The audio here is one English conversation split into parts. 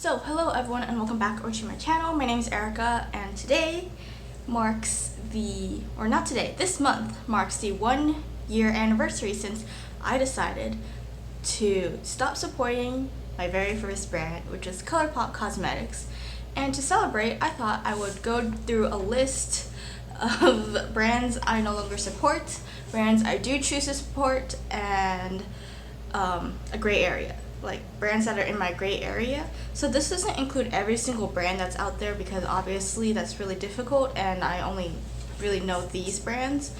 So hello everyone and welcome back over to my channel. My name is Erica and today marks this month marks the 1 year anniversary since I decided to stop supporting my very first brand, which is Colourpop Cosmetics. And to celebrate, I thought I would go through a list of brands I no longer support, brands I do choose to support, and a gray area. Like brands that are in my gray area. So this doesn't include every single brand that's out there because obviously that's really difficult and I only really know these brands.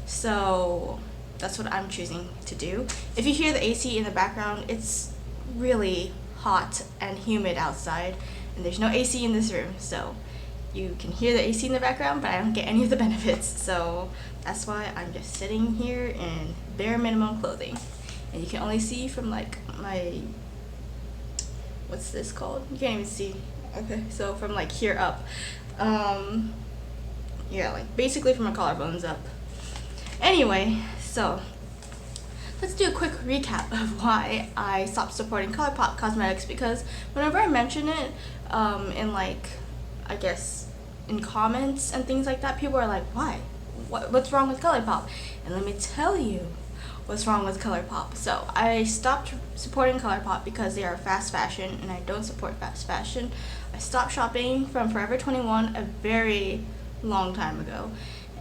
So that's what I'm choosing to do. If you hear the AC in the background, it's really hot and humid outside and there's no AC in this room. So you can hear the AC in the background, but I don't get any of the benefits. So that's why I'm just sitting here in bare minimum clothing. And you can only see from like my, what's this called? You can't even see. Okay, so from like here up. Yeah, like basically from my collarbones up. Anyway, so let's do a quick recap of why I stopped supporting Colourpop Cosmetics, because whenever I mention it in like, I guess in comments and things like that, people are like, why? What's wrong with Colourpop? And let me tell you what's wrong with Colourpop. So I stopped supporting Colourpop because they are fast fashion and I don't support fast fashion. I stopped shopping from Forever 21 a very long time ago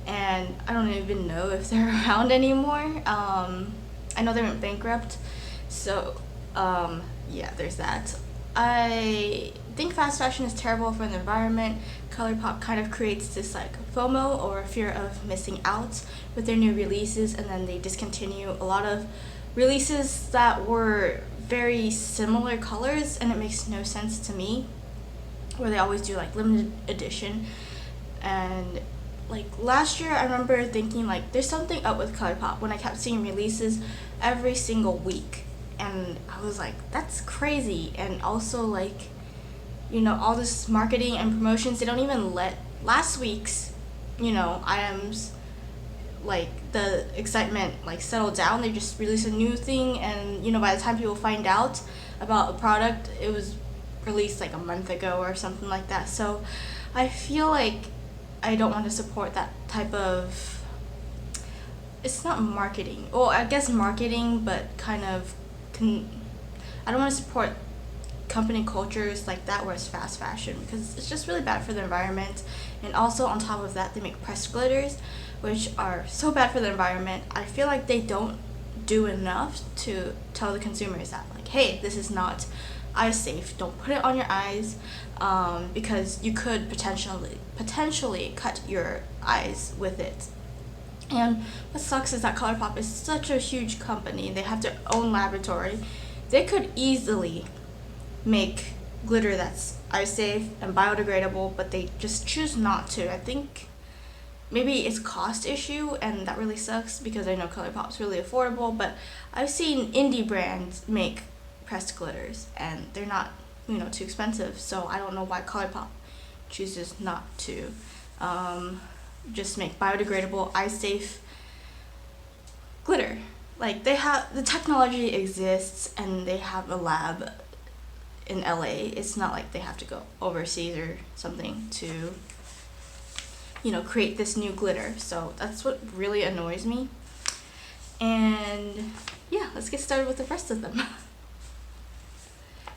and I don't even know if they're around anymore. I know they went bankrupt, so yeah, there's that. I think fast fashion is terrible for the environment. Colourpop kind of creates this like FOMO, or fear of missing out, with their new releases, and then they discontinue a lot of releases that were very similar colors, and it makes no sense to me, where they always do like limited edition. And like last year I remember thinking like there's something up with Colourpop when I kept seeing releases every single week, and I was like, that's crazy. And also like, you know, all this marketing and promotions, they don't even let last week's, you know, items, like the excitement like settle down. They just release a new thing and, you know, by the time people find out about a product, it was released like a month ago or something like that. So I feel like I don't want to support that type of, it's not marketing, well I guess marketing, but kind of I don't want to support company cultures like that where it's fast fashion, because it's just really bad for the environment. And also on top of that, they make pressed glitters, which are so bad for the environment. I feel like they don't do enough to tell the consumers that like, hey, this is not eye safe, don't put it on your eyes, because you could potentially cut your eyes with it. And what sucks is that Colourpop is such a huge company. They have their own laboratory. They could easily make glitter that's eye safe and biodegradable, but they just choose not to. I think maybe it's a cost issue, and that really sucks because I know Colourpop's really affordable, but I've seen indie brands make pressed glitters and they're not, you know, too expensive. So I don't know why Colourpop chooses not to just make biodegradable, eye safe glitter. Like, they have, the technology exists and they have a lab in LA. It's not like they have to go overseas or something to, you know, create this new glitter. So that's what really annoys me. And yeah, let's get started with the rest of them.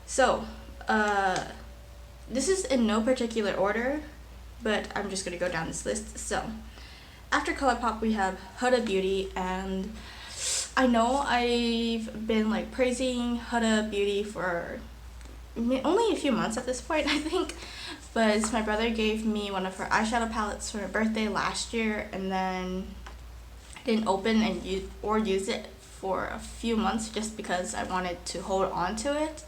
So this is in no particular order, but I'm just gonna go down this list. So after Colourpop we have Huda Beauty, and I know I've been like praising Huda Beauty for only a few months at this point, I think, but my brother gave me one of her eyeshadow palettes for her birthday last year, and then I didn't open and use it for a few months just because I wanted to hold on to it.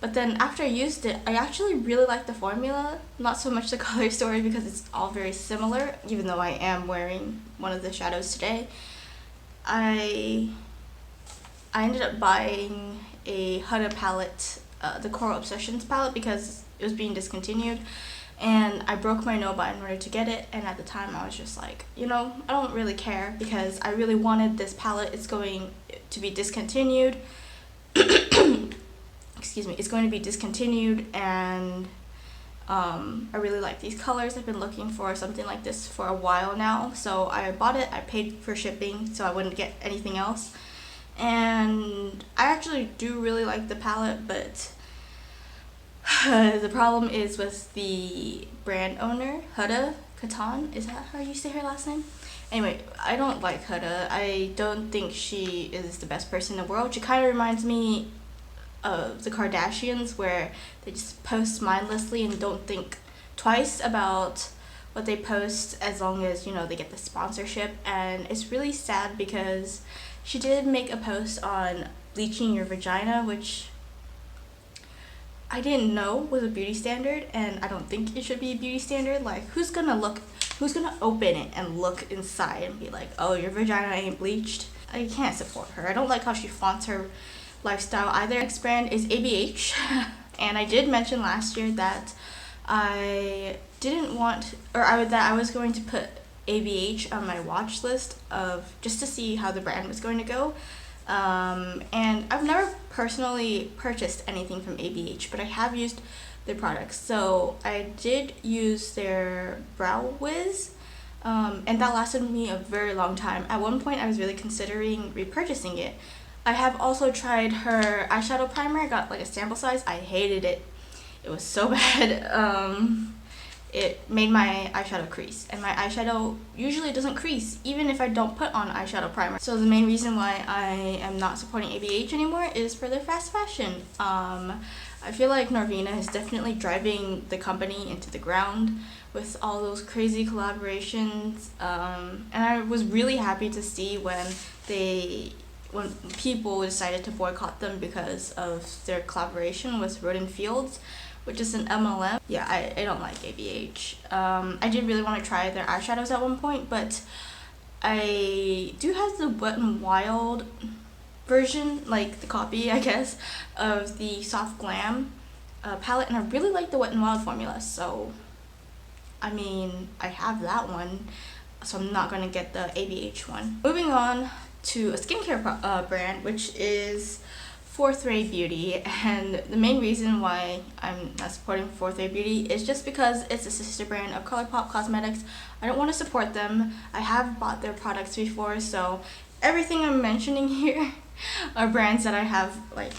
But then after I used it, I actually really liked the formula, not so much the color story because it's all very similar, even though I am wearing one of the shadows today. I ended up buying a Huda palette, the Coral Obsessions palette, because it was being discontinued, and I broke my Nova in order to get it. And at the time I was just like, you know, I don't really care because I really wanted this palette. It's going to be discontinued it's going to be discontinued, and I really like these colors. I've been looking for something like this for a while now, so I bought it. I paid for shipping so I wouldn't get anything else, and I actually do really like the palette, but the problem is with the brand owner, Huda Beauty. Is that how you say her last name? Anyway, I don't like Huda. I don't think she is the best person in the world. She kind of reminds me of the Kardashians, where they just post mindlessly and don't think twice about what they post, as long as, you know, they get the sponsorship. And it's really sad because she did make a post on bleaching your vagina, which I didn't know was a beauty standard, and I don't think it should be a beauty standard. Like, who's gonna open it and look inside and be like, oh, your vagina ain't bleached? I can't support her. I don't like how she flaunts her lifestyle either. Next brand is ABH. And I did mention last year that I was going to put ABH on my watch list of just to see how the brand was going to go. And I've never personally purchased anything from ABH, but I have used their products. So I did use their Brow Wiz, and that lasted me a very long time. At one point I was really considering repurchasing it. I have also tried her eyeshadow primer. I got like a sample size. I hated it. It was so bad. It made my eyeshadow crease, and my eyeshadow usually doesn't crease even if I don't put on eyeshadow primer. So the main reason why I am not supporting ABH anymore is for their fast fashion. I feel like Norvina is definitely driving the company into the ground with all those crazy collaborations, and I was really happy to see when people decided to boycott them because of their collaboration with Roden Fields, which is an MLM. Yeah, I don't like ABH. I did really want to try their eyeshadows at one point, but I do have the Wet n Wild version, like the copy, I guess, of the Soft Glam palette, and I really like the Wet n Wild formula, so I mean, I have that one, so I'm not going to get the ABH one. Moving on to a skincare brand, which is Fourth Ray Beauty, and the main reason why I'm not supporting Fourth Ray Beauty is just because it's a sister brand of Colourpop Cosmetics. I don't want to support them. I have bought their products before, so everything I'm mentioning here are brands that I have like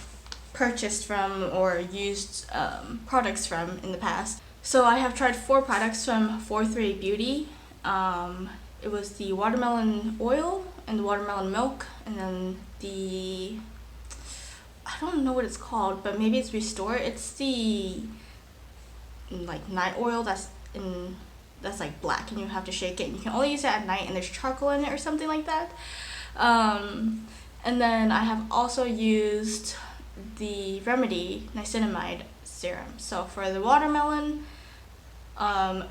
purchased from or used products from in the past. So I have tried 4 products from Fourth Ray Beauty. It was the watermelon oil and the watermelon milk, and then I don't know what it's called, but maybe it's Restore. It's the like night oil that's like black, and you have to shake it, and you can only use it at night, and there's charcoal in it or something like that. And then I have also used the Remedy niacinamide serum. So for the watermelon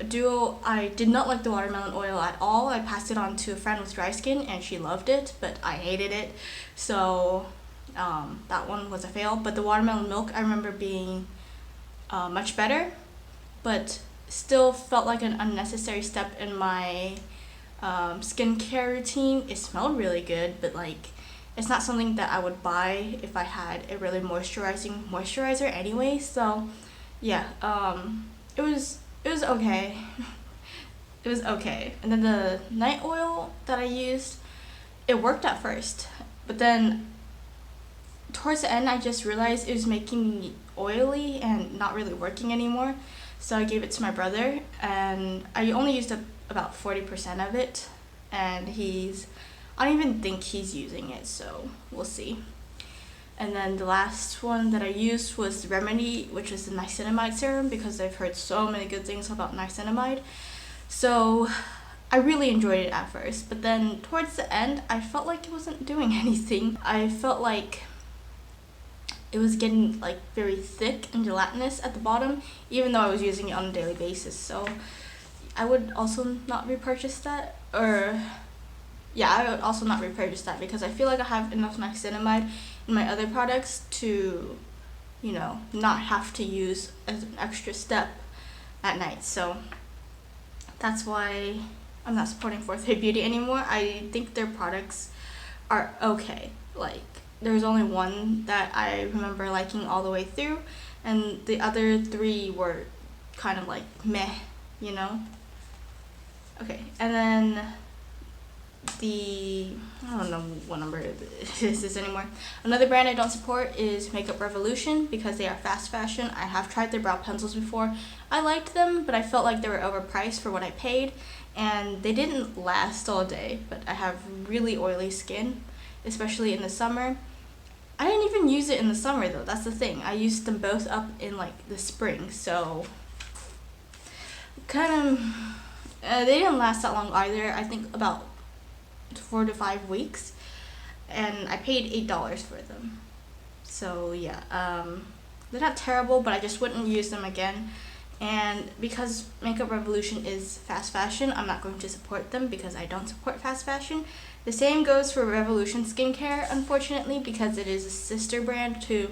duo, I did not like the watermelon oil at all. I passed it on to a friend with dry skin, and she loved it, but I hated it. So that one was a fail. But the watermelon milk I remember being much better, but still felt like an unnecessary step in my skincare routine. It smelled really good, but like it's not something that I would buy if I had a really moisturizing moisturizer anyway. So yeah, it was okay. It was okay. And then the night oil that I used, it worked at first, but then towards the end I just realized it was making me oily and not really working anymore. So I gave it to my brother, and I only used up about 40% of it, and I don't even think he's using it, so we'll see. And then the last one that I used was Remedy, which is the niacinamide serum, because I've heard so many good things about niacinamide. So I really enjoyed it at first, but then towards the end I felt like it wasn't doing anything. I felt like it was getting like very thick and gelatinous at the bottom, even though I was using it on a daily basis. So I would also not repurchase that, I would also not repurchase that, because I feel like I have enough niacinamide in my other products to, not have to use as an extra step at night. So that's why I'm not supporting Fourth Ray Beauty anymore. I think their products are okay. Like, there was only one that I remember liking all the way through, and the other 3 were kind of like meh, you know? Okay, and then I don't know what number it is anymore. Another brand I don't support is Makeup Revolution because they are fast fashion. I have tried their brow pencils before. I liked them, but I felt like they were overpriced for what I paid, and they didn't last all day. But I have really oily skin, especially in the summer. I didn't even use it in the summer though, that's the thing. I used them both up in like the spring, so kind of, they didn't last that long either. I think about 4 to 5 weeks, and I paid $8 for them. So yeah, they're not terrible, but I just wouldn't use them again. And because Makeup Revolution is fast fashion, I'm not going to support them because I don't support fast fashion. The same goes for Revolution Skincare, unfortunately, because it is a sister brand to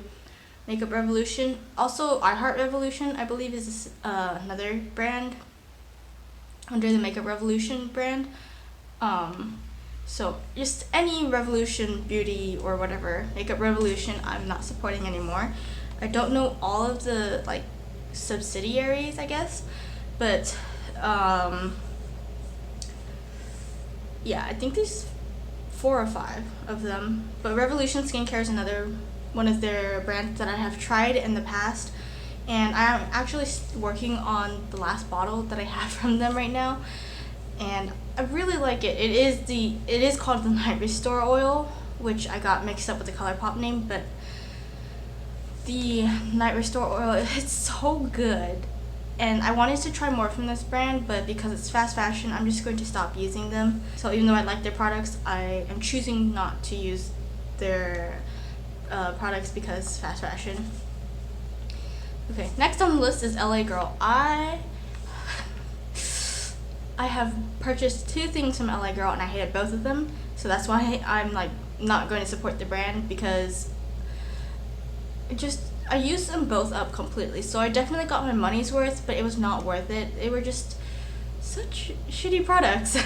Makeup Revolution. Also, I Heart Revolution, I believe, is another brand under the Makeup Revolution brand. So just any Revolution Beauty or whatever, Makeup Revolution, I'm not supporting anymore. I don't know all of the like subsidiaries, I guess, but yeah, I think there's 4 or 5 of them. But Revolution Skincare is another one of their brands that I have tried in the past, and I'm actually working on the last bottle that I have from them right now, and I really like it. It is called the Night Restore Oil, which I got mixed up with the Colourpop name, but the Night Restore Oil, it's so good. And I wanted to try more from this brand, but because it's fast fashion, I'm just going to stop using them. So even though I like their products, I am choosing not to use their products because it's fast fashion. Okay, next on the list is LA Girl. I have purchased 2 things from LA Girl and I hated both of them, so that's why I'm like not going to support the brand, because I used them both up completely. So I definitely got my money's worth, but it was not worth it. They were just such shitty products.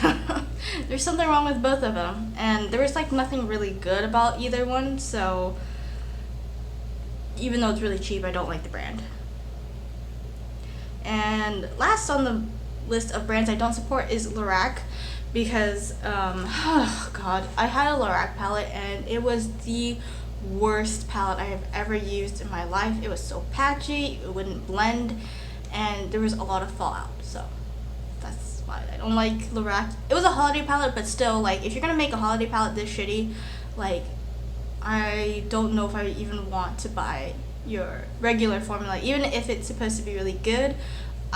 There's something wrong with both of them, and there was like nothing really good about either one, so even though it's really cheap, I don't like the brand. And last on the list of brands I don't support is Lorac, because oh god, I had a Lorac palette and it was the worst palette I have ever used in my life. It was so patchy, it wouldn't blend, and there was a lot of fallout, so that's why I don't like Lorac. It was a holiday palette, but still, like, if you're gonna make a holiday palette this shitty, like, I don't know if I even want to buy your regular formula, even if it's supposed to be really good.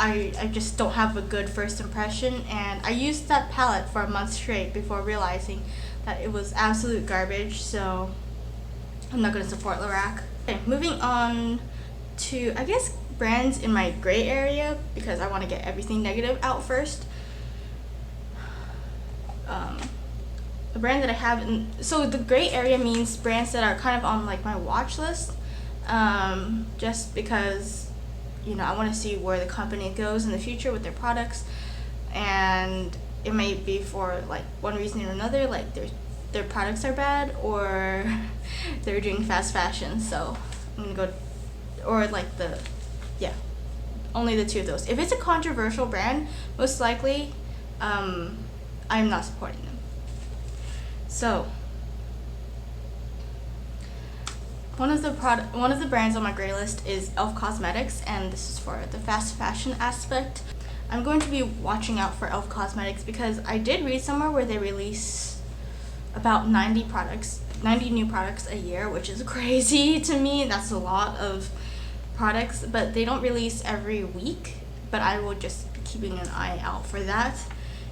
I just don't have a good first impression, and I used that palette for a month straight before realizing that it was absolute garbage, so I'm not going to support Lorac. Okay, moving on to, I guess, brands in my gray area, because I want to get everything negative out first. The brand that I have, so the gray area means brands that are kind of on like my watch list, just because, you know, I want to see where the company goes in the future with their products, and it may be for like one reason or another, like their products are bad, or they're doing fast fashion. So I'm gonna go, or like only the 2 of those. If it's a controversial brand, most likely I'm not supporting them. So one of the brands on my gray list is e.l.f. Cosmetics, and this is for the fast fashion aspect. I'm going to be watching out for e.l.f. Cosmetics because I did read somewhere where they release about 90 new products a year, which is crazy to me. That's a lot of products, but they don't release every week, but I will just be keeping an eye out for that.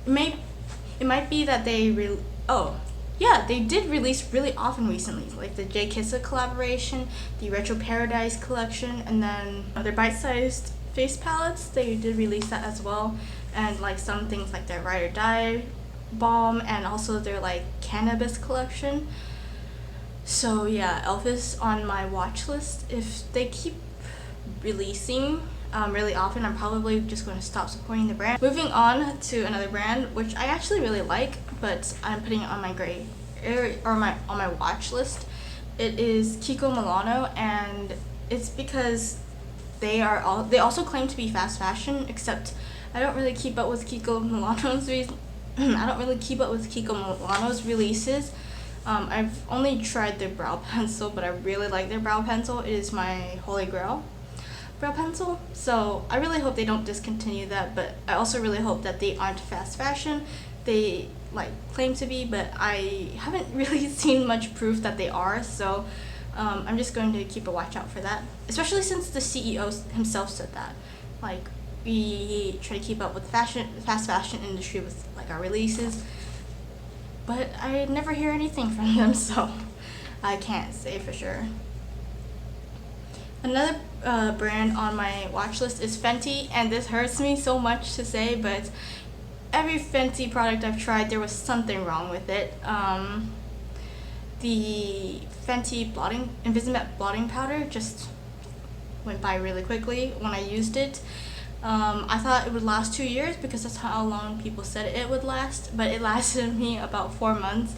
It might be that they they did release really often recently, like the J Kissa collaboration, the Retro Paradise collection, and then their bite-sized face palettes, they did release that as well, and like some things like their Ride or Die balm, and also their like cannabis collection. So yeah, e.l.f. is on my watch list. If they keep releasing really often, I'm probably just going to stop supporting the brand. Moving on to another brand which I actually really like, but I'm putting it on my gray area, or on my watch list, It is Kiko Milano, and it's because they also claim to be fast fashion, except I don't really keep up with Kiko Milano's I don't really keep up with Kiko Milano's releases. I've only tried their brow pencil, but I really like their brow pencil. It is my holy grail brow pencil. So I really hope they don't discontinue that, but I also really hope that they aren't fast fashion. They like claim to be, but I haven't really seen much proof that they are. So I'm just going to keep a watch out for that, especially since the CEO himself said that. Like, we try to keep up with fast fashion industry with like our releases, but I never hear anything from them, so I can't say for sure. Another brand on my watch list is Fenty, and this hurts me so much to say, but every Fenty product I've tried, there was something wrong with it. The Fenty Invisimatte blotting powder just went by really quickly when I used it. I thought it would last 2 years because that's how long people said it would last, but it lasted me about 4 months,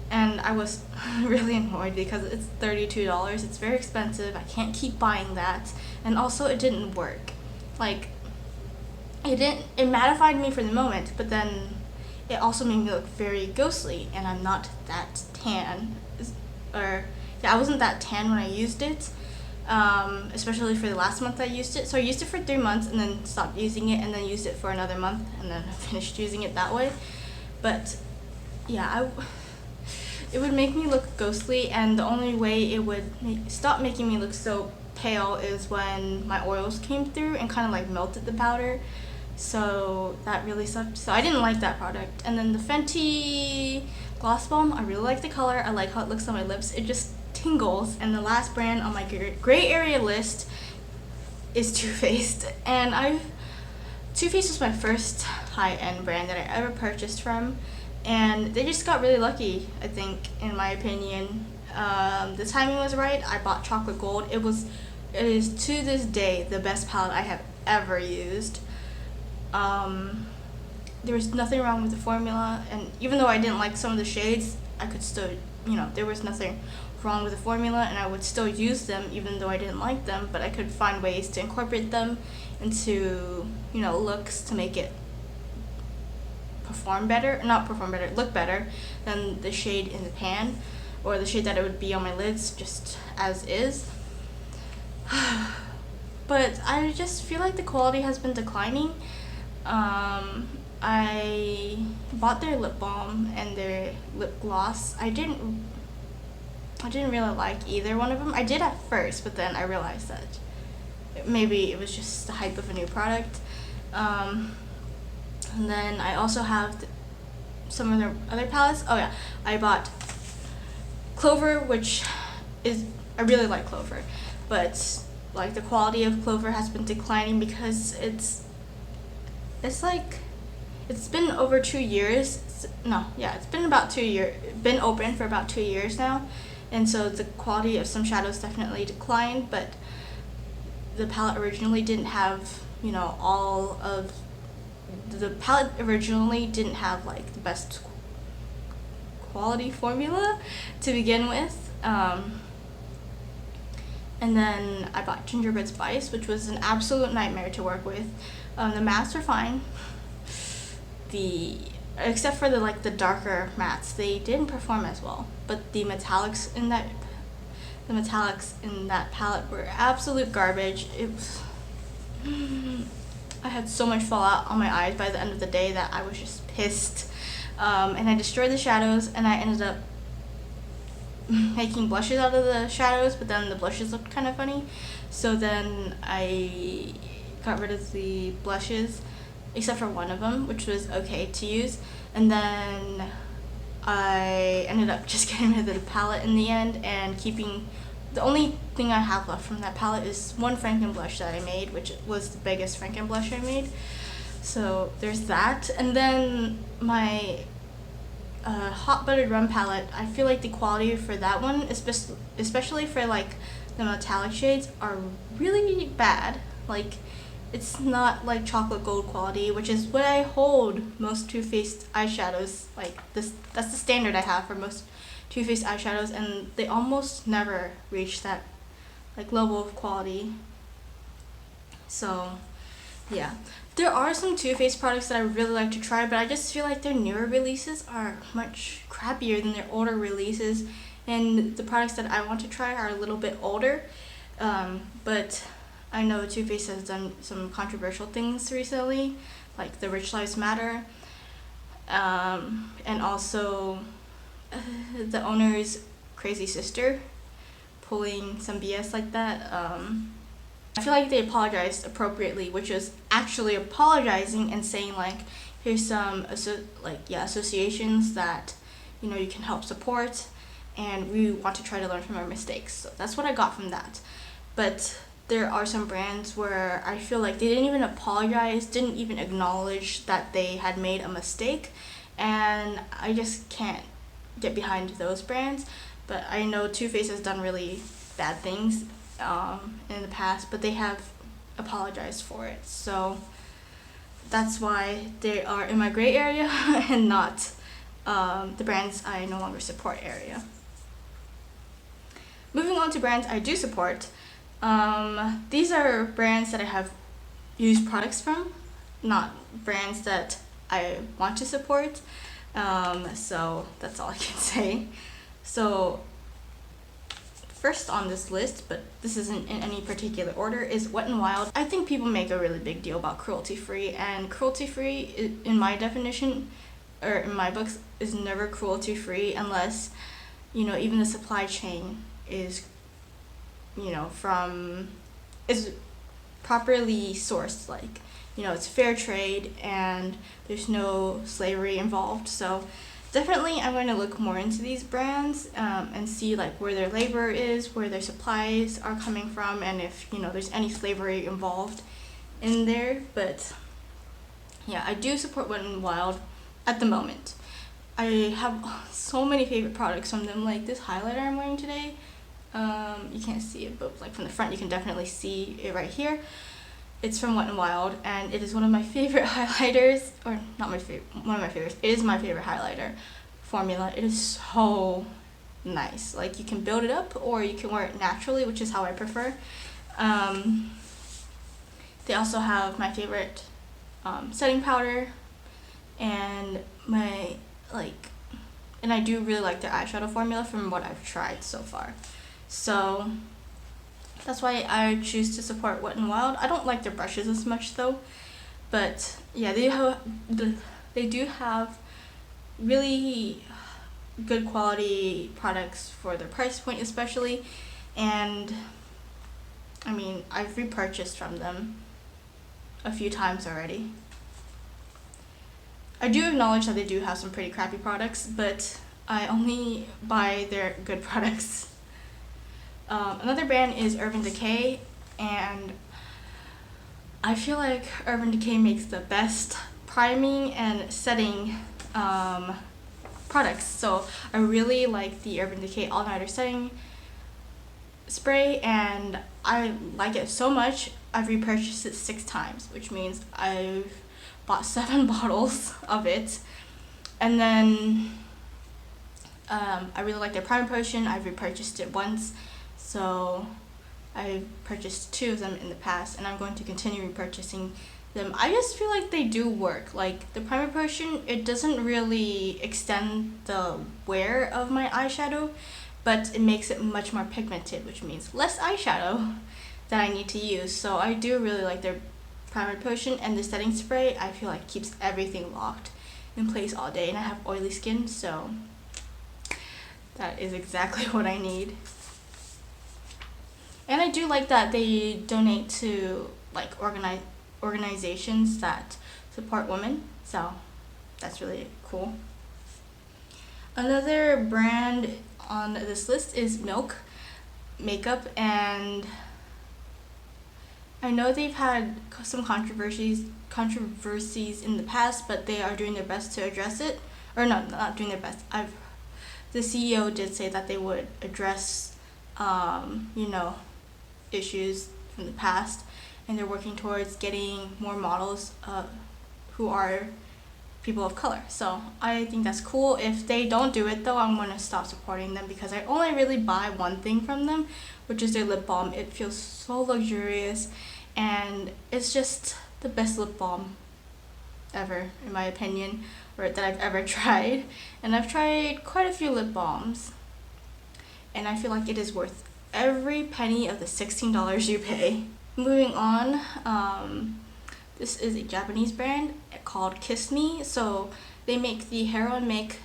and I was really annoyed because it's $32. It's very expensive. I can't keep buying that, and also it didn't work. Like, it mattified me for the moment, but then it also made me look very ghostly, and I'm not that tan. I wasn't that tan when I used it. Especially for the last month I used it. So I used it for 3 months and then stopped using it, and then used it for another month, and then I finished using it that way. But yeah, it would make me look ghostly, and the only way it would stop making me look so pale is when my oils came through and kind of like melted the powder. So that really sucked. So I didn't like that product. And then the Fenty Gloss Balm, I really like the color. I like how it looks on my lips. It just tingles. And the last brand on my gray area list is Too Faced, and Too Faced was my first high-end brand that I ever purchased from, and they just got really lucky, I think, in my opinion. The timing was right. I bought chocolate gold. It is to this day the best palette I have ever used. There was nothing wrong with the formula, and even though I didn't like some of the shades, I could still, there was nothing wrong with the formula, and I would still use them even though I didn't like them, but I could find ways to incorporate them into, looks to make it look better than the shade in the pan, or the shade that it would be on my lids just as is. But I just feel like the quality has been declining. I bought their lip balm and their lip gloss. I didn't really like either one of them. I did at first, but then I realized that maybe it was just the hype of a new product. And then I also have some of their other palettes. Oh yeah, I bought Clover, which is, I really like Clover, but like the quality of Clover has been declining because it's been over 2 years. It's been about 2 years, been open for about 2 years now. And so the quality of some shadows definitely declined, but the palette originally didn't have, the palette originally didn't have like the best quality formula to begin with. And then I bought Gingerbread Spice, which was an absolute nightmare to work with. The mattes are fine. Except for the darker mattes, they didn't perform as well. But the metallics in that palette were absolute garbage. I had so much fallout on my eyes by the end of the day that I was just pissed. And I destroyed the shadows, and I ended up making blushes out of the shadows, but then the blushes looked kind of funny. So then I got rid of the blushes, except for one of them, which was okay to use. And then I ended up just getting rid of the palette in the end, and keeping the only thing I have left from that palette is one Franken blush that I made, which was the biggest Franken blush I made. So there's that. And then my Hot Buttered Rum palette, I feel like the quality for that one, especially for the metallic shades, are really bad. It's not like chocolate gold quality, which is what I hold most Too Faced eyeshadows. That's the standard I have for most Too Faced eyeshadows, and they almost never reach that like level of quality. So yeah, there are some Too Faced products that I really like to try, but I just feel like their newer releases are much crappier than their older releases, and the products that I want to try are a little bit older. But I know Too Faced has done some controversial things recently, like the Rich Lives Matter, and also the owner's crazy sister pulling some BS like that. I feel like they apologized appropriately, which is actually apologizing and saying like, here's some associations that you can help support, and we want to try to learn from our mistakes. So that's what I got from that. But there are some brands where I feel like they didn't even apologize, didn't even acknowledge that they had made a mistake, and I just can't get behind those brands. But I know Too Faced has done really bad things in the past, but they have apologized for it. So that's why they are in my gray area and not the brands I no longer support area. Moving on to brands I do support. These are brands that I have used products from, not brands that I want to support. So that's all I can say. So first on this list, but this isn't in any particular order, is Wet n Wild. I think people make a really big deal about cruelty-free, and cruelty-free, in my definition, or in my books, is never cruelty-free unless, even the supply chain is, is properly sourced, like, it's fair trade and there's no slavery involved. So definitely I'm going to look more into these brands and see like where their labor is, where their supplies are coming from, and if there's any slavery involved in there. But yeah, I do support Wet n Wild at the moment. I have so many favorite products from them, like this highlighter I'm wearing today. You can't see it, but like from the front you can definitely see it right here. It's from Wet n Wild, and it is one of my favorite highlighters, or not my favorite, one of my favorites. It is my favorite highlighter formula. It is so nice. Like, you can build it up or you can wear it naturally, which is how I prefer. They also have my favorite setting powder, and and I do really like their eyeshadow formula from what I've tried so far. So that's why I choose to support Wet n Wild. I don't like their brushes as much though, but yeah, they do have really good quality products for their price point especially, and I mean, I've repurchased from them a few times already. I do acknowledge that they do have some pretty crappy products, but I only buy their good products. Another brand is Urban Decay, and I feel like Urban Decay makes the best priming and setting products. So I really like the Urban Decay All Nighter Setting Spray, and I like it so much I've repurchased it 6 times, which means I've bought 7 bottles of it. And then I really like their primer potion. I've repurchased it once. So I've purchased 2 of them in the past, and I'm going to continue repurchasing them. I just feel like they do work. Like the primer potion, it doesn't really extend the wear of my eyeshadow, but it makes it much more pigmented, which means less eyeshadow that I need to use. So I do really like their primer potion, and the setting spray I feel like keeps everything locked in place all day, and I have oily skin, so that is exactly what I need. And I do like that they donate to like organizations that support women, so that's really cool. Another brand on this list is Milk Makeup, and I know they've had some controversies in the past, but they are doing their best to address it. Or no, not doing their best. The CEO did say that they would address issues from the past, and they're working towards getting more models who are people of color. So I think that's cool. If they don't do it though, I'm gonna stop supporting them because I only really buy one thing from them, which is their lip balm. It feels so luxurious and it's just the best lip balm ever, in my opinion, or that I've ever tried. And I've tried quite a few lip balms and I feel like it is worth every penny of the $16 you pay. Moving on, this is a Japanese brand called Kiss Me. So they make the Hero & Make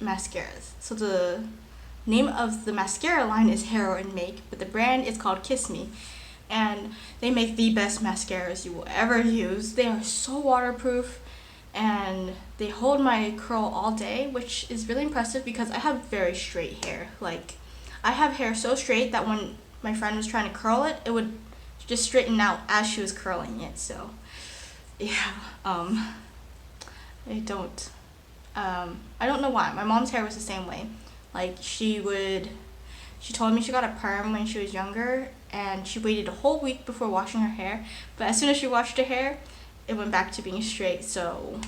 mascaras. So the name of the mascara line is Hero & Make, but the brand is called Kiss Me. And they make the best mascaras you will ever use. They are so waterproof and they hold my curl all day, which is really impressive because I have very straight hair. Like, I have hair so straight that when my friend was trying to curl it, it would just straighten out as she was curling it. So yeah, I don't know why. My mom's hair was the same way. Like, she told me she got a perm when she was younger and she waited a whole week before washing her hair, but as soon as she washed her hair, it went back to being straight. So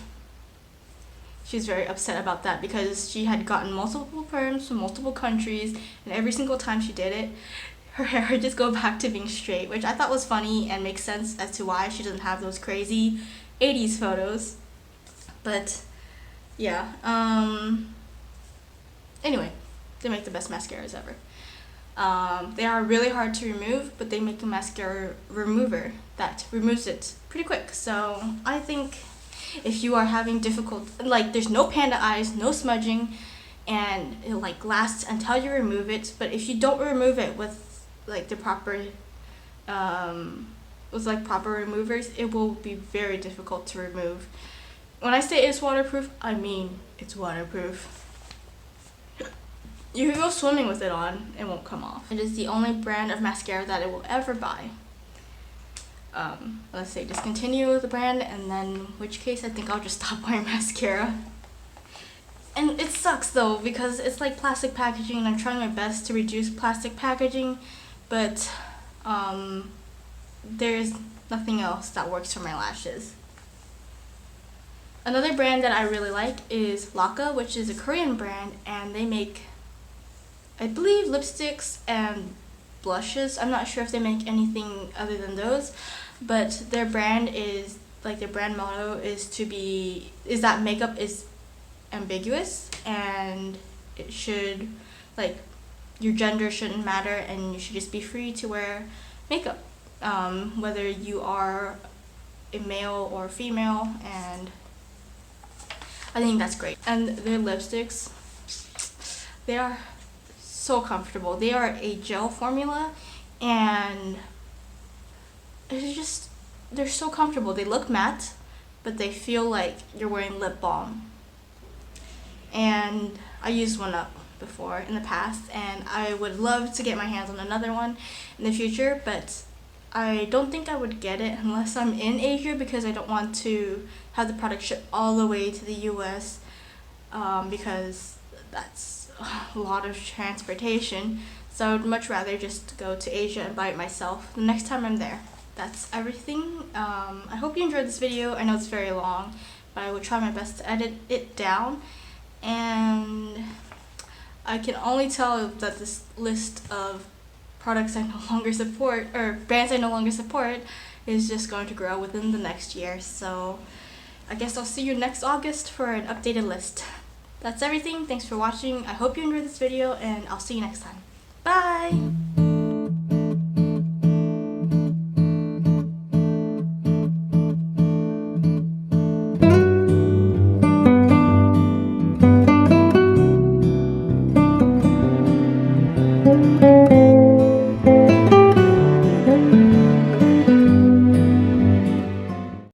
she's very upset about that because she had gotten multiple perms from multiple countries, and every single time she did it, her hair would just go back to being straight, which I thought was funny and makes sense as to why she doesn't have those crazy 80s photos. But yeah, anyway, they make the best mascaras ever. They are really hard to remove, but they make a mascara remover that removes it pretty quick. So I think if you are having like, there's no panda eyes, no smudging, and it like lasts until you remove it. But if you don't remove it with like the proper proper removers, it will be very difficult to remove. When I say it's waterproof, I mean it's waterproof. You can go swimming with it on, it won't come off. It is the only brand of mascara that I will ever buy. Let's say discontinue the brand, and then in which case I think I'll just stop wearing mascara. And it sucks though because it's like plastic packaging and I'm trying my best to reduce plastic packaging, but there's nothing else that works for my lashes. Another brand that I really like is Laka, which is a Korean brand, and they make, I believe, lipsticks and blushes. I'm not sure if they make anything other than those, but their brand is, like, their brand motto is that makeup is ambiguous and it should, like, your gender shouldn't matter and you should just be free to wear makeup, whether you are a male or female, and I think that's great. And their lipsticks, they are so comfortable. They are a gel formula and they're so comfortable. They look matte, but they feel like you're wearing lip balm. And I used one up before in the past, and I would love to get my hands on another one in the future, but I don't think I would get it unless I'm in Asia because I don't want to have the product shipped all the way to the US, because that's a lot of transportation. So I would much rather just go to Asia and buy it myself the next time I'm there. That's everything. I hope you enjoyed this video. I know it's very long, but I will try my best to edit it down. And I can only tell that this list of products I no longer support, or brands I no longer support, is just going to grow within the next year. So I guess I'll see you next August for an updated list. That's everything. Thanks for watching. I hope you enjoyed this video, and I'll see you next time. Bye!